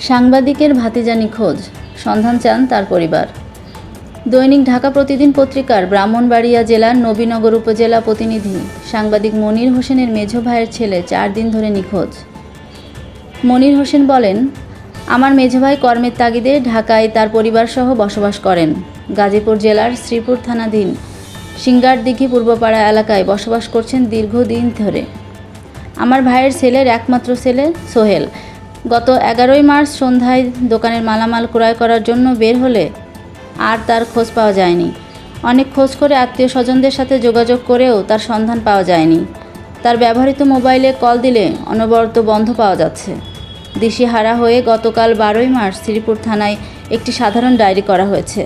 সাংবাদিকের ভাতিজা নিখোঁজ, সন্ধান চান তার পরিবার। দৈনিক ঢাকা প্রতিদিন পত্রিকার ব্রাহ্মণবাড়িয়া জেলার নবীনগর উপজেলা প্রতিনিধি সাংবাদিক মনির হোসেনের মেঝ ভাইয়ের ছেলে 4 দিন ধরে নিখোঁজ। মনির হোসেন বলেন, আমার মেঝ ভাই কর্মের তাগিদে ঢাকায় তার পরিবারসহ বসবাস করেন। গাজীপুর জেলার শ্রীপুর থানাধীন সিঙ্গারদিঘি পূর্বপাড়া এলাকায় বসবাস করছেন দীর্ঘদিন ধরে। আমার ভাইয়ের ছেলের একমাত্র ছেলে সোহেল গত 11ই মার্চ সন্ধ্যায় দোকানের মালামাল ক্রয় করার জন্য বের হলে আর তার খোঁজ পাওয়া যায়নি। অনেক খোঁজ করে আত্মীয় স্বজনদের সাথে যোগাযোগ করেও তার সন্ধান পাওয়া যায়নি। তার ব্যবহৃত মোবাইলে কল দিলে অনবরত বন্ধ পাওয়া যাচ্ছে। দিশেহারা হয়ে গতকাল 12ই মার্চ শ্রীপুর থানায় একটি সাধারণ ডায়েরি করা হয়েছে।